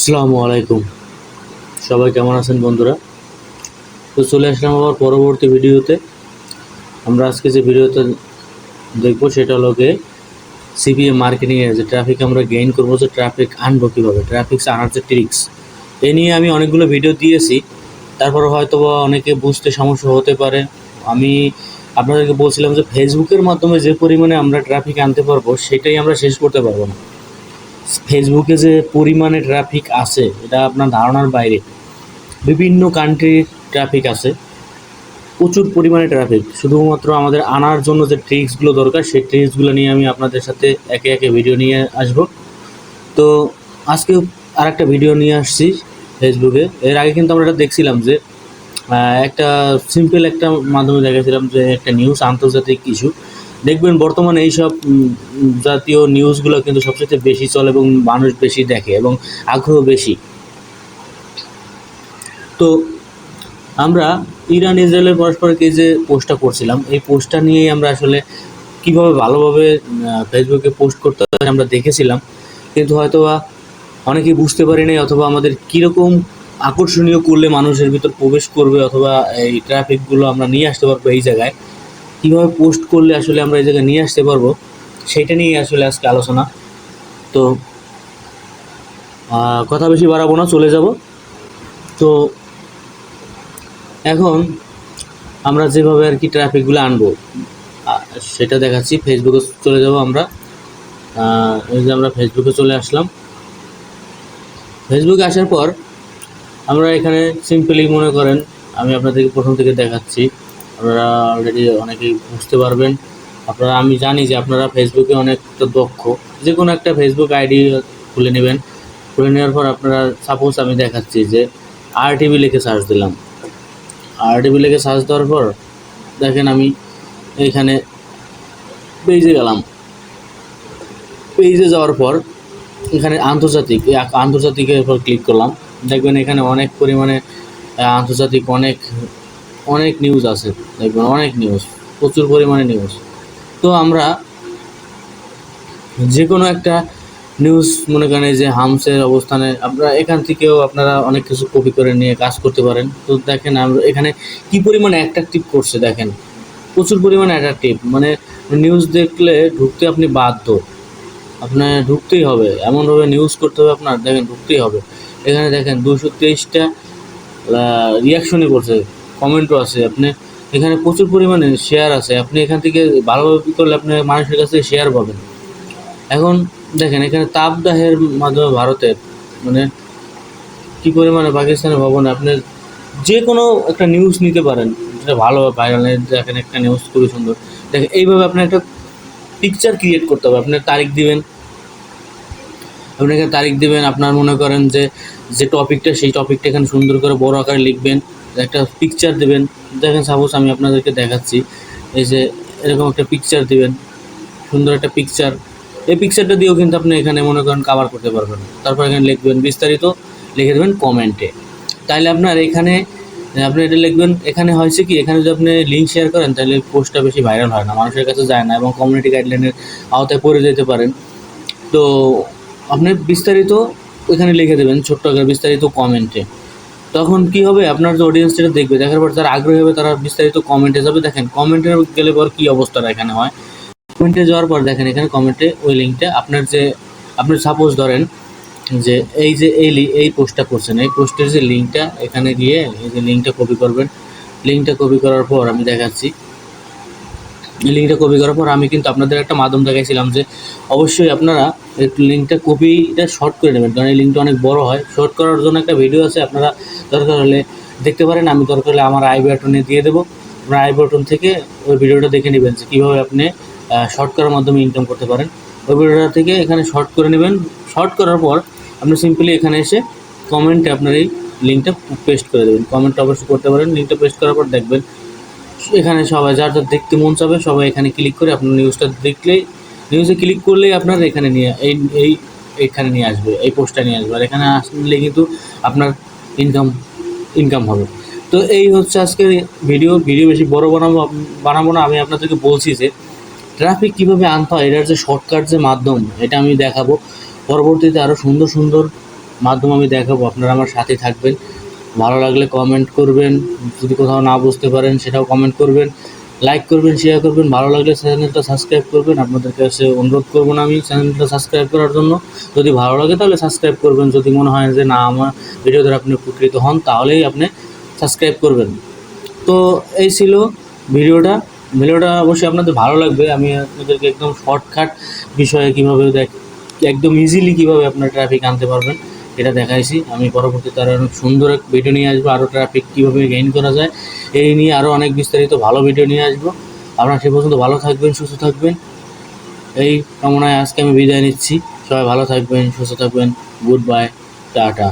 আসসালামু আলাইকুম। সবাই কেমন আছেন বন্ধুরা? তো চলে আসলাম আবার পরবর্তী ভিডিওতে। আমরা আজকে যে ভিডিওতে দেখব সেটা হলো গিয়ে সিপিএম মার্কেটিংয়ে যে ট্রাফিক আমরা গেইন করবো, যে ট্রাফিক আনবো কীভাবে, ট্রাফিক আনার যে ট্রিক্স, এ নিয়ে আমি অনেকগুলো ভিডিও দিয়েছি। তারপরে হয়তো বা অনেকে বুঝতে সমস্যা হতে পারে। আমি আপনাদেরকে বলছিলাম যে ফেসবুকের মাধ্যমে যে পরিমাণে আমরা ট্রাফিক আনতে পারবো সেটাই আমরা শেষ করতে পারবো না। ফেসবুকে যে পরিমাণে ট্রাফিক আছে এটা আপনার ধারণার বাইরে। বিভিন্ন কান্ট্রির ট্রাফিক আছে, প্রচুর পরিমাণে ট্রাফিক। শুধুমাত্র আমাদের আনার জন্য যে ট্রিক্সগুলো দরকার সেই ট্রিক্সগুলো নিয়ে আমি আপনাদের সাথে একে একে ভিডিও নিয়ে আসব। তো আজকে আর একটা ভিডিও নিয়ে আসছি ফেসবুকে। এর আগে কিন্তু আমরা এটা দেখছিলাম যে একটা সিম্পল একটা মাধ্যমে দেখেছিলাম যে একটা নিউজ, আন্তর্জাতিক ইস্যু। দেখবেন বর্তমানে এইসব জাতীয় নিউজগুলো কিন্তু সবচেয়ে বেশি চলে এবং মানুষ বেশি দেখে এবং আগ্রহ বেশি। তো আমরা ইরান ইসরায়েলের পরস্পরকে যে পোস্টটা করছিলাম, এই পোস্টটা নিয়েই আমরা আসলে কীভাবে ভালোভাবে ফেসবুকে পোস্ট করতে হয় আমরা দেখেছিলাম, কিন্তু হয়তোবা অনেকেই বুঝতে পারি নাই, অথবা আমাদের কীরকম আকর্ষণীয় করলে মানুষের ভিতর প্রবেশ করবে, অথবা এই ট্রাফিকগুলো আমরা নিয়ে আসতে পারবো এই জায়গায়, কীভাবে পোস্ট করলে আসলে আমরা এই জায়গায় নিয়ে আসতে পারবো, সেইটা নিয়ে আসলে আজকে আলোচনা। তো কথা বেশি বাড়াবো না, চলে যাব। তো এখন আমরা যেভাবে আর কি ট্রাফিকগুলো আনবো সেটা দেখাচ্ছি। ফেসবুকে চলে যাব আমরা। এই যে আমরা ফেসবুকে চলে আসলাম। ফেসবুকে আসার পর আমরা এখানে সিম্পলি মনে করেন আমি আপনাদেরকে প্রথম থেকে দেখাচ্ছি, আপনারা অলরেডি অনেকেই বুঝতে পারবেন। আমি জানি যে আপনারা ফেসবুকে অনেকটা দক্ষ। যে কোনো একটা ফেসবুক আইডি খুলে নেবেন। খুলে নেওয়ার পর আপনারা সাপোজ আমি দেখাচ্ছি যে আরটিভি লিখে সার্চ দিলাম। আরটিভি লিখে সার্চ দেওয়ার পর দেখেন আমি এইখানে পেজে গেলাম। পেজে যাওয়ার পর এখানে আন্তর্জাতিকের উপর ক্লিক করলাম। দেখবেন এখানে অনেক পরিমাণে আন্তর্জাতিক অনেক নিউজ আছে। দেখবেন অনেক নিউজ, প্রচুর পরিমাণে নিউজ। তো আমরা যে কোনো একটা নিউজ মনে করেন যে হামসের অবস্থানে, আপনারা এখান থেকেও আপনারা অনেক কিছু কপি করে নিয়ে কাজ করতে পারেন। তো দেখেন আমরা এখানে কী পরিমাণে অ্যাট্রাকটিভ করছে, দেখেন প্রচুর পরিমাণে অ্যাট্রাকটিভ। মানে নিউজ দেখলে ঢুকতে আপনি বাধ্য, আপনার ঢুকতেই হবে, এমনভাবে নিউজ করতে হবে আপনার, দেখেন ঢুকতেই হবে। এখানে দেখেন 223টা রিয়াকশনই করছে, কমেন্টও আছে। আপনি এখানে প্রচুর পরিমাণে শেয়ার আছে। আপনি এখান থেকে ভালোভাবে করলে আপনি মানুষের কাছে শেয়ার পাবেন। এখন দেখেন এখানে তাপদাহের মাধ্যমে ভারতের মানে কী পরিমাণে পাকিস্তানের ভবনে আপনি যে কোনো একটা নিউজ নিতে পারেন, যেটা ভালোভাবে ভাইরাল। দেখেন একটা নিউজ খুবই সুন্দর। দেখেন এইভাবে আপনার একটা পিকচার ক্রিয়েট করতে হবে। আপনার তারিখ দিবেন, আপনাকে তারিখ দেবেন। আপনার মনে করেন যে টপিকটা, সেই টপিকটা এখানে সুন্দর করে বড় আকারে লিখবেন, একটা পিকচার দেবেন। দেখেন সাপোজ আমি আপনাদেরকে দেখাচ্ছি, এই যে এরকম একটা পিকচার দেবেন, সুন্দর একটা পিকচার। এই পিকচারটা দিয়েও কিন্তু আপনি এখানে মনে করেন কাভার করতে পারবেন। তারপর এখানে লিখবেন বিস্তারিত, লিখে দেবেন কমেন্টে। তাইলে আপনার এখানে আপনি এটা লিখবেন। এখানে হয়েছে কি, এখানে যদি আপনি লিঙ্ক শেয়ার করেন তাহলে পোস্টটা বেশি ভাইরাল হয় না, মানুষের কাছে যায় না, এবং কমিউনিটি গাইডলাইনের আওতায় পড়ে যেতে পারেন। তো আপনি বিস্তারিত এখানে লিখে দেবেন ছোট্ট আকারে, বিস্তারিত কমেন্টে। তখন কি হবে, আপনার যে অডিয়েন্স যেটা দেখবে, দেখার পর যারা আগ্রহী হবে তারা বিস্তারিত কমেন্টে যাবে। দেখেন কমেন্টে গেলে পর কী অবস্থাটা এখানে হয়। কমেন্টে যাওয়ার পর দেখেন এখানে কমেন্টে ওই লিঙ্কটা আপনি সাপোজ ধরেন যে এই পোস্টটা করছেন, এই পোস্টের যে লিঙ্কটা, এখানে গিয়ে এই যে লিঙ্কটা কপি করবেন। লিঙ্কটা কপি করার পর আমি দেখাচ্ছি, লিঙ্কটা কপি করার পর আমি কিন্তু আপনাদের একটা মাধ্যম দেখাইছিলাম যে অবশ্যই আপনারা একটু লিঙ্কটা কপিটা শর্ট করে নেবেন, কারণ এই লিঙ্কটা অনেক বড় হয়। শর্ট করার জন্য একটা ভিডিও আছে, আপনারা দরকার হলে দেখতে পারেন। আমি দরকার হলে আমার আই বাটনে দিয়ে দেবো, আপনার আই বাটন থেকে ওই ভিডিওটা দেখে নেবেন যে কীভাবে আপনি শর্ট করার মাধ্যমে ইনকাম করতে পারেন। ওই ভিডিওটা থেকে এখানে শর্ট করে নেবেন। শর্ট করার পর আপনি সিম্পলি এখানে এসে কমেন্টে আপনার এই লিঙ্কটা পেস্ট করে দেবেন। কমেন্টটা অবশ্যই করতে পারেন। লিঙ্কটা পেস্ট করার পর দেখবেন এখানে সবাই যার যার দেখতে মন চাবে সবাই এখানে ক্লিক করে আপনার নিউজটা দেখলেই, নিউজে ক্লিক করলেই আপনার এখানে নিয়ে এইখানে নিয়ে আসবে, এই পোস্টটা নিয়ে আসবে। আর এখানে আসলে কিন্তু আপনার ইনকাম হবে। তো এই হচ্ছে আজকের ভিডিও বেশি বড় বানাবো না। আমি আপনাদেরকে বলছি যে ট্রাফিক কীভাবে আনতে হয়, এটার যে শর্টকাট যে মাধ্যম, এটা আমি দেখাবো। পরবর্তীতে আরও সুন্দর সুন্দর মাধ্যমে আমি দেখাবো, আপনারা আমার সাথে থাকবেন। ভালো লাগলে কমেন্ট করবেন, যদি কোথাও না বুঝতে পারেন সেটাও কমেন্ট করবেন, লাইক করবেন, শেয়ার করবেন, ভালো লাগলে চ্যানেলটা সাবস্ক্রাইব করবেন। আপনাদের কাছে অনুরোধ করবো না আমি চ্যানেলটা সাবস্ক্রাইব করার জন্য। যদি ভালো লাগে তাহলে সাবস্ক্রাইব করবেন, যদি মনে হয় যে না আমার ভিডিও দ্বারা আপনি উপকৃত হন তাহলেই আপনি সাবস্ক্রাইব করবেন। তো এই ছিল ভিডিওটা। ভিডিওটা অবশ্যই আপনাদের ভালো লাগবে। আমি আপনাদেরকে একদম শর্টকাট বিষয়ে কীভাবে একদম ইজিলি কীভাবে আপনার ট্রাফিক আনতে পারবেন এটা দেখাইছি। আমি পরবর্তীতে আরও অনেক সুন্দর এক ভিডিও নিয়ে আসবো, আরও ট্রাফিক কীভাবে গেইন করা যায় এই নিয়ে আরও অনেক বিস্তারিত ভালো ভিডিও নিয়ে আসবো। আপনারা সে পর্যন্ত ভালো থাকবেন, সুস্থ থাকবেন, এই কামনায় আজকে আমি বিদায় নিচ্ছি। সবাই ভালো থাকবেন, সুস্থ থাকবেন। Good bye, tata.